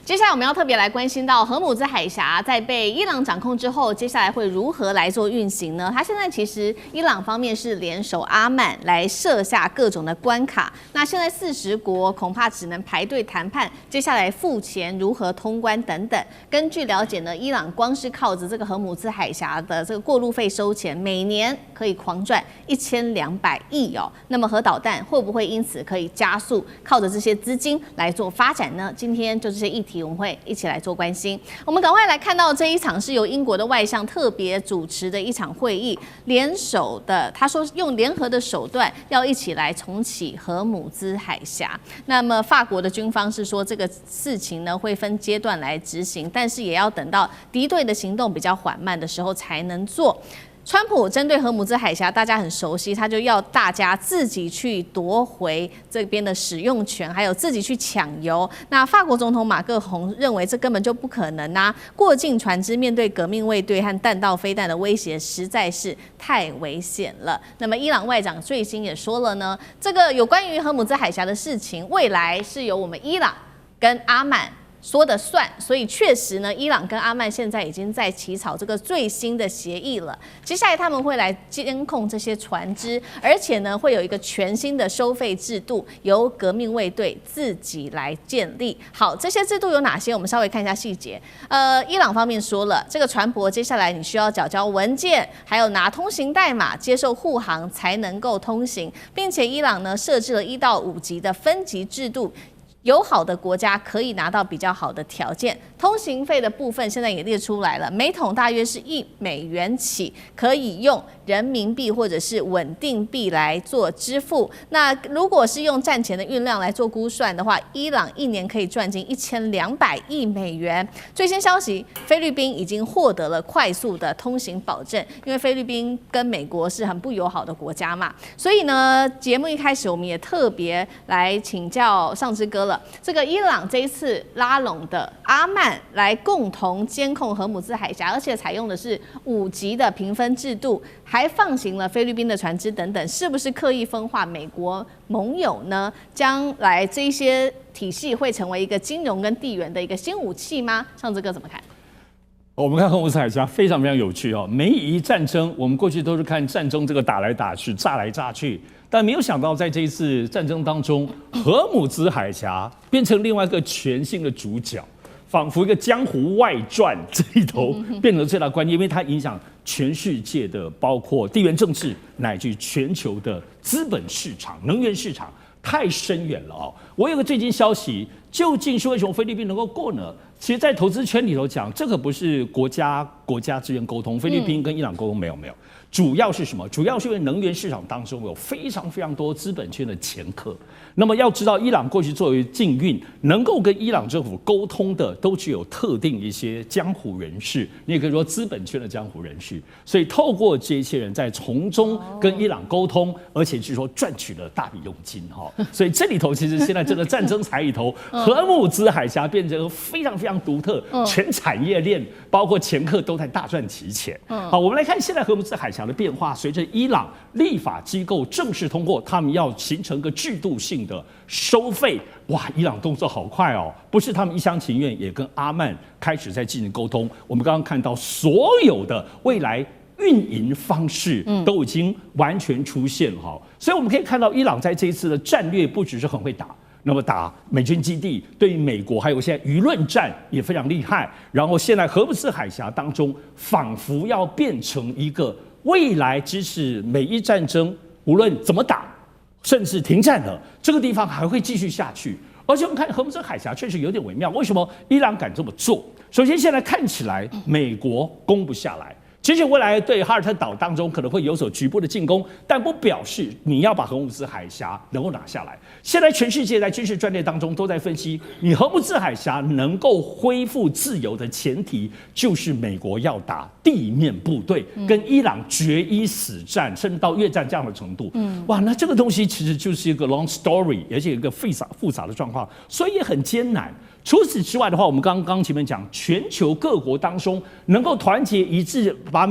接下来我们要特别来关心到荷姆兹海峡在被伊朗掌控之后，接下来会如何来做运行呢？它现在其实伊朗方面是联手阿曼来设下各种的关卡，那现在40国恐怕只能排队谈判，接下来付钱如何通关等等。根据了解呢，伊朗光是靠着这个荷姆兹海峡的这个过路费收钱，每年可以狂赚1200亿哦。那么核导弹会不会因此可以加速靠着这些资金来做发展呢？今天就这些议题，我们会一起来做关心。我们赶快来看到这一场是由英国的外相特别主持的一场会议，联手的，他说用联合的手段要一起来重启荷姆兹海峡。那么法国的军方是说这个事情呢会分阶段来执行，但是也要等到敌对的行动比较缓慢的时候才能做。川普针对荷姆兹海峡，大家很熟悉，他就要大家自己去夺回这边的使用权，还有自己去抢油。那法国总统马克宏认为这根本就不可能啊！过境船只面对革命卫队和弹道飞弹的威胁，实在是太危险了。那么伊朗外长最新也说了呢，这个有关于荷姆兹海峡的事情，未来是由我们伊朗跟阿曼说的算，所以确实呢，伊朗跟阿曼现在已经在起草这个最新的协议了。接下来他们会来监控这些船只，而且呢，会有一个全新的收费制度，由革命卫队自己来建立。好，这些制度有哪些？我们稍微看一下细节。伊朗方面说了，这个船舶接下来你需要缴交文件，还有拿通行代码，接受护航才能够通行，并且伊朗呢设置了1到5级的分级制度。友好的国家可以拿到比较好的条件，通行费的部分现在也列出来了，每桶大约是$1起，可以用人民币或者是稳定币来做支付。那如果是用战前的运量来做估算的话，伊朗一年可以赚进$1200亿。最新消息，菲律宾已经获得了快速的通行保证，因为菲律宾跟美国是很不友好的国家嘛，所以呢，节目一开始我们也特别来请教上之哥了。这个伊朗这一次拉拢的阿曼来共同监控荷姆兹海峡，而且采用的是5级的评分制度，还放行了菲律宾的船只等等，是不是刻意分化美国盟友呢？将来这些体系会成为一个金融跟地缘的一个新武器吗？上之哥怎么看？我们看荷姆兹海峡非常非常有趣哦。每一战争，我们过去都是看战争这个打来打去、炸来炸去，但没有想到在这一次战争当中，荷姆兹海峡变成另外一个全新的主角，仿佛一个江湖外传这里头变成最大关键，因为它影响全世界的，包括地缘政治乃至全球的资本市场、能源市场。太深远了哦！我有个最近消息，究竟是为什么菲律宾能够过呢？其实，在投资圈里头讲，这个不是国家之间沟通，菲律宾跟伊朗沟通没有，主要是什么？主要是因为能源市场当中有非常非常多资本圈的掮客。那么要知道，伊朗过去作为禁运，能够跟伊朗政府沟通的，都只有特定一些江湖人士，你也可以说资本圈的江湖人士。所以透过这些人在从中跟伊朗沟通，而且据说赚取了大笔佣金哈。所以这里头其实现在这个战争财里头，荷姆兹海峡变成非常非常独特，全产业链包括掮客都在大赚其钱。好，我们来看现在荷姆兹海峡的变化，随着伊朗立法机构正式通过，他们要形成个制度性的收费，哇！伊朗动作好快哦，不是他们一厢情愿，也跟阿曼开始在进行沟通。我们刚刚看到所有的未来运营方式都已经完全出现哈，所以我们可以看到伊朗在这一次的战略不只是很会打。那么打美军基地，对于美国还有现在舆论战也非常厉害。然后现在荷姆兹海峡当中，仿佛要变成一个未来支持美伊战争，无论怎么打，甚至停战了，这个地方还会继续下去。而且我们看荷姆兹海峡确实有点微妙，为什么伊朗敢这么做？首先，现在看起来美国攻不下来。其实未来对哈尔特岛当中可能会有所局部的进攻，但不表示你要把荷姆兹海峡能够拿下来。现在全世界在军事专业当中都在分析，你荷姆兹海峡能够恢复自由的前提，就是美国要打地面部队，跟伊朗决一死战，甚至到越战这样的程度。哇，那这个东西其实就是一个 long story， 而且一个复杂的状况，所以也很艰难。除此之外的话，我们刚刚前面讲，全球各国当中能够团结一致把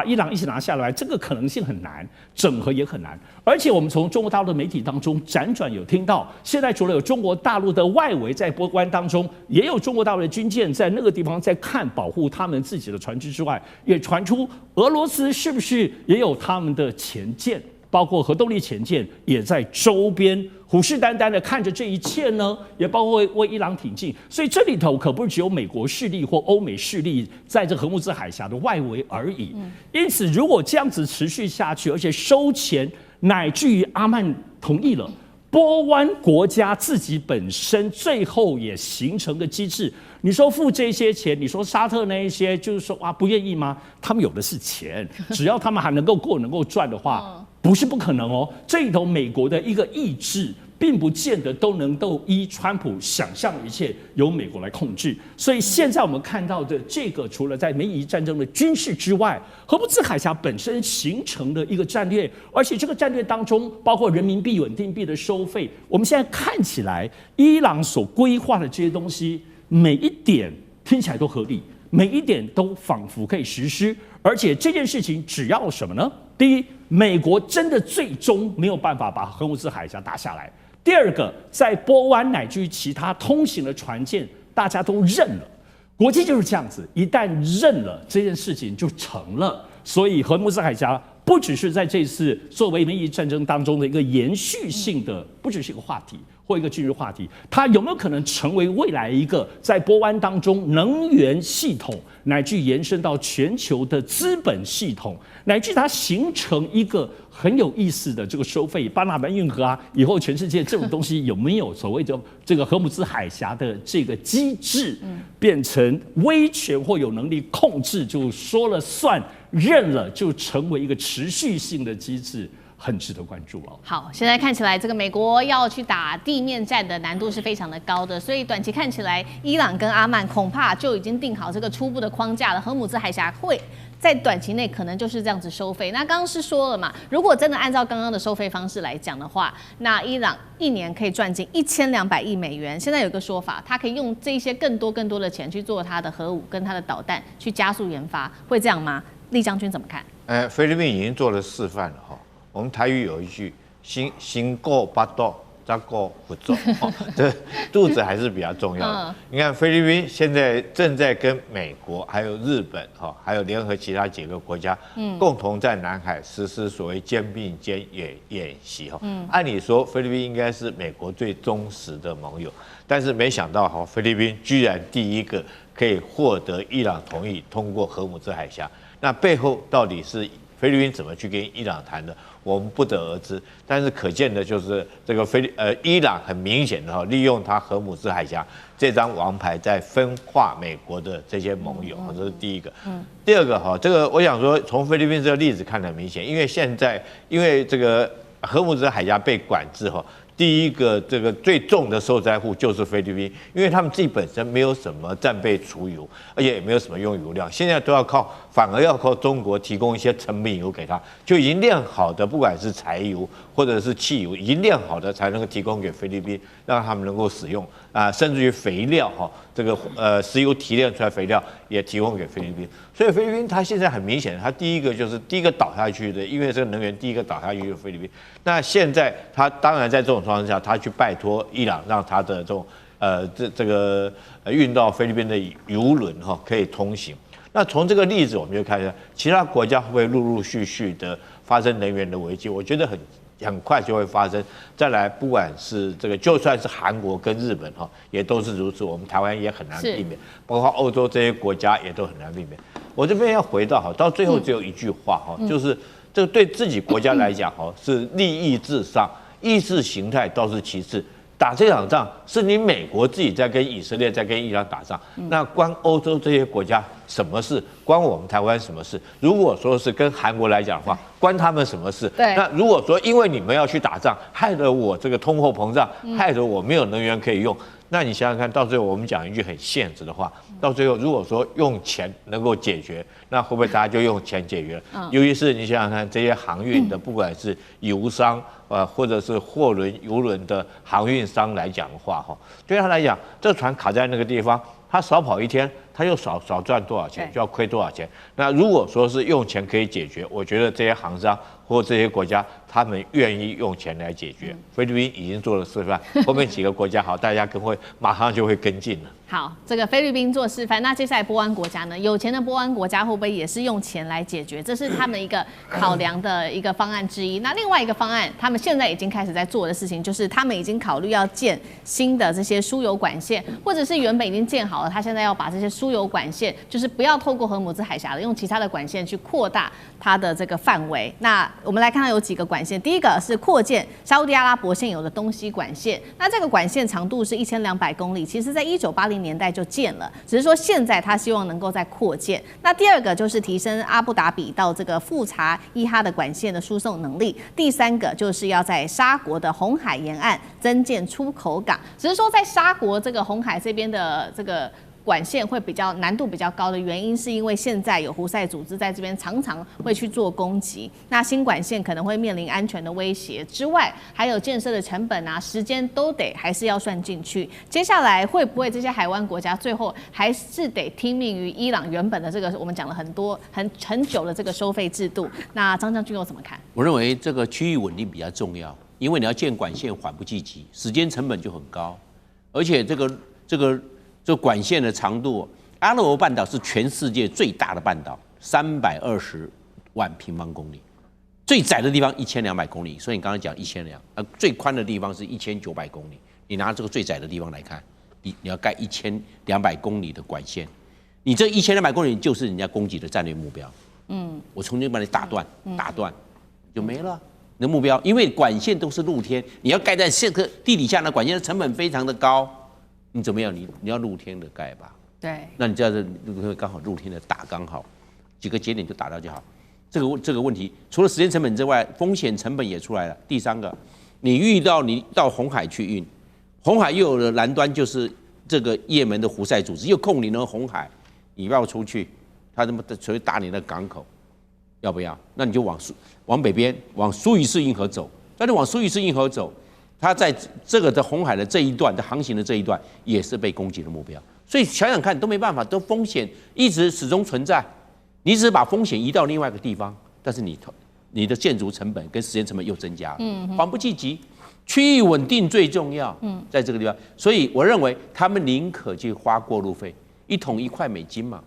伊朗一起拿下来，这个可能性很难，整合也很难。而且我们从中国大陆的媒体当中辗转有听到，现在除了有中国大陆的外围在波湾当中，也有中国大陆的军舰在那个地方在看保护他们自己的船只之外，也传出俄罗斯是不是也有他们的潜舰，包括核动力潜舰也在周边虎视眈眈的看着这一切呢，也包括为伊朗挺进。所以这里头可不是只有美国势力或欧美势力在这荷姆兹海峡的外围而已。因此，如果这样子持续下去，而且收钱，乃至于阿曼同意了，波湾国家自己本身最后也形成个机制。你说付这些钱，你说沙特那一些就是说啊不愿意吗？他们有的是钱，只要他们还能够赚的话，不是不可能哦。这里头美国的一个意志，并不见得都能够依川普想象的一切由美国来控制。所以现在我们看到的这个，除了在美以战争的军事之外，荷姆兹海峡本身形成的一个战略，而且这个战略当中包括人民币稳定币的收费，我们现在看起来伊朗所规划的这些东西，每一点听起来都合理，每一点都仿佛可以实施。而且这件事情只要什么呢？第一，美国真的最终没有办法把荷姆兹海峡打下来。第二个，在波湾乃至于其他通行的船舰，大家都认了，国际就是这样子，一旦认了，这件事情就成了。所以荷姆兹海峡不只是在这次作为美以战争当中的一个延续性的，不只是一个话题或一个军事话题，它有没有可能成为未来一个在波湾当中能源系统，乃至延伸到全球的资本系统，乃至它形成一个很有意思的这个收费，巴拿马运河啊，以后全世界这种东西有没有所谓的这个荷姆兹海峡的这个机制，变成威权或有能力控制，就说了算，认了就成为一个持续性的机制。很值得关注哦。好，现在看起来这个美国要去打地面战的难度是非常的高的，所以短期看起来，伊朗跟阿曼恐怕就已经定好这个初步的框架了。荷姆兹海峡会在短期内可能就是这样子收费。那刚刚是说了嘛，如果真的按照刚刚的收费方式来讲的话，那伊朗一年可以赚进1200亿美元。现在有一个说法，他可以用这些更多的钱去做他的核武跟他的导弹，去加速研发，会这样吗？厉将军怎么看？菲律宾已经做了示范了哈。我们台语有一句“心过八肚，再过不重”，这肚子还是比较重要的。你看菲律宾现在正在跟美国、还有日本、还有联合其他几个国家，共同在南海实施所谓肩并肩演习哈。按理说菲律宾应该是美国最忠实的盟友，但是没想到菲律宾居然第一个可以获得伊朗同意通过荷姆兹海峡，那背后到底是菲律宾怎么去跟伊朗谈的，我们不得而知。但是可见的就是这个伊朗很明显的利用它荷姆兹海峡这张王牌，在分化美国的这些盟友，这是第一个。第二个这个我想说，从菲律宾这个例子看得很明显，因为现在这个荷姆兹海峡被管制第一个这个最重的受灾户就是菲律宾，因为他们自己本身没有什么战备储油，而且也没有什么用油量，现在都要反而要靠中国提供一些成品油给他，就已经炼好的，不管是柴油或者是汽油，已经炼好的才能够提供给菲律宾，让他们能够使用啊，甚至于肥料这个石油提炼出来肥料也提供给菲律宾。所以菲律宾它现在很明显，它第一个倒下去的，因为这个能源第一个倒下去就是菲律宾。那现在它当然在这种状况下，它去拜托伊朗，让它的这种这个运到菲律宾的油轮可以通行。那从这个例子我们就看一下，其他国家会不会陆陆续续的发生能源的危机？我觉得很快就会发生。再来，不管是这个，就算是韩国跟日本也都是如此，我们台湾也很难避免，包括欧洲这些国家也都很难避免。我这边要回到到最后只有一句话就是这个对自己国家来讲是利益至上，意识形态倒是其次。打这场仗是你美国自己在跟以色列在跟伊朗打仗，那关欧洲这些国家什么事？关我们台湾什么事？如果说是跟韩国来讲的话，关他们什么事？对。那如果说因为你们要去打仗，害得我这个通货膨胀，害得我没有能源可以用，那你想想看，到最后我们讲一句很现实的话，到最后如果说用钱能够解决，那会不会大家就用钱解决了？尤其是你想想看，这些航运的，不管是油商或者是货轮、邮轮的航运商来讲的话，对他来讲，这船卡在那个地方，他少跑一天，他又少赚多少钱，就要亏多少钱。那如果说是用钱可以解决，我觉得这些航商或这些国家，他们愿意用钱来解决。菲律宾已经做了示范，后面几个国家好，大家马上就会跟进了。好，这个菲律宾做示范，那接下来波湾国家呢？有钱的波湾国家会不会也是用钱来解决？这是他们一个考量的一个方案之一。那另外一个方案，他们现在已经开始在做的事情，就是他们已经考虑要建新的这些输油管线，或者是原本已经建好了，他现在要把这些输油管线，就是不要透过荷姆兹海峡了，用其他的管线去扩大它的这个范围。那我们来看到有几个管线，第一个是扩建沙烏地阿拉伯现有的东西管线，那这个管线长度是1200公里，其实在1980年代就建了，只是说现在他希望能够再扩建。那第二个就是提升阿布达比到这个富查伊哈的管线的输送能力，第三个就是要在沙国的红海沿岸增建出口港，只是说在沙国这个红海这边的这个管线会比较难度比较高的原因，是因为现在有胡塞组织在这边常常会去做攻击，那新管线可能会面临安全的威胁之外，还有建设的成本啊、时间都还是要算进去。接下来会不会这些海湾国家最后还是得听命于伊朗原本的这个我们讲了很久的这个收费制度？那张将军又怎么看？我认为这个区域稳定比较重要，因为你要建管线缓不济急，时间成本就很高，而且这管线的长度，阿拉伯半岛是全世界最大的半岛，320万平方公里，最窄的地方1200公里，所以你刚才讲1200，最宽的地方是1900公里。你拿这个最窄的地方来看，你要盖1200公里的管线，你这1200公里就是人家攻击的战略目标。我重新把你打断就没了。你的目标，因为管线都是露天，你要盖在地底下呢，管线的成本非常的高。你怎么样？你要露天的盖吧？对。那你这样子刚好露天的打刚好，几个节点就打到就好。这个问题，除了时间成本之外，风险成本也出来了。第三个，你到红海去运，红海又有了南端就是这个也门的胡塞组织又控领了红海，你要出去，他他妈所以打你的港口，要不要？那你就往北边往苏伊士运河走，那你往苏伊士运河走。它在这个的红海的这一段的航行的这一段也是被攻击的目标，所以想想看都没办法，都风险一直始终存在。你只是把风险移到另外一个地方，但是你的建筑成本跟时间成本又增加了，缓不济急，区域稳定最重要。在这个地方，所以我认为他们宁可去花过路费，1桶1块美金嘛。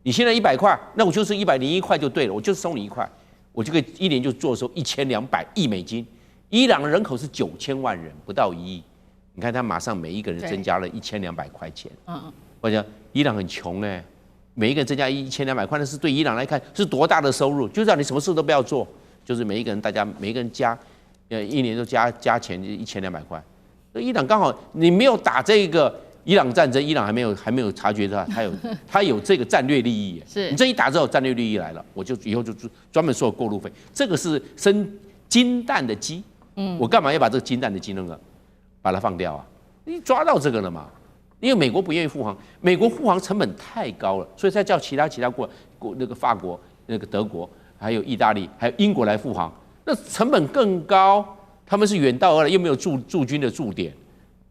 你现在100块，那我就是101块就对了，我就收你1块，我就可以1年就做收1200亿美金。伊朗的人口是9000万人，不到1亿。你看他马上每一个人增加了1200块钱。我讲伊朗很穷哎，每一个人增加1200块，那是对伊朗来看是多大的收入？就让你什么事都不要做，就是每一个人加，一年都加钱1200块。伊朗刚好你没有打这个伊朗战争，伊朗还没有察觉到他有这个战略利益。你这一打之后，战略利益来了，我就以后就专门收过路费。这个是生金蛋的鸡。我干嘛要把这个金蛋的鸡把它放掉啊？你抓到这个了嘛？因为美国不愿意护航，美国护航成本太高了，所以才叫其他国那个法国、那个德国，还有意大利、还有英国来护航，那成本更高。他们是远道而来，又没有驻军的驻点，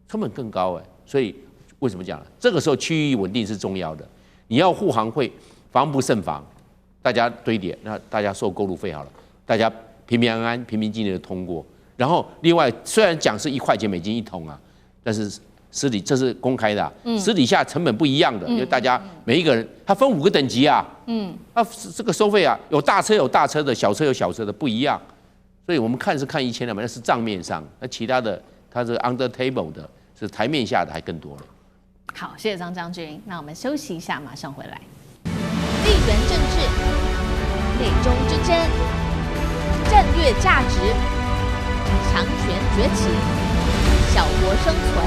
成本更高所以为什么讲呢？这个时候区域稳定是重要的。你要护航会防不胜防，大家堆叠，那大家收过路费好了，大家平平安安、平平静静的通过。然后，另外虽然讲是1块钱美金1桶啊，但是这是公开的私底下成本不一样的，因为大家每一个人他分5个等级啊，他这个收费啊，有大车有大车的，小车有小车的，不一样。所以我们看1200，那是账面上，那其他的它是 under table 的，是台面下的还更多了。好，谢谢张将军。那我们休息一下，马上回来。地缘政治、美中之争、战略价值。强权崛起，小国生存。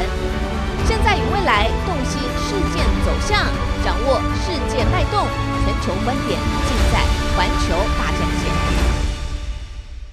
现在与未来，洞悉事件走向，掌握世界脉动，全球观点，尽在环球大战线。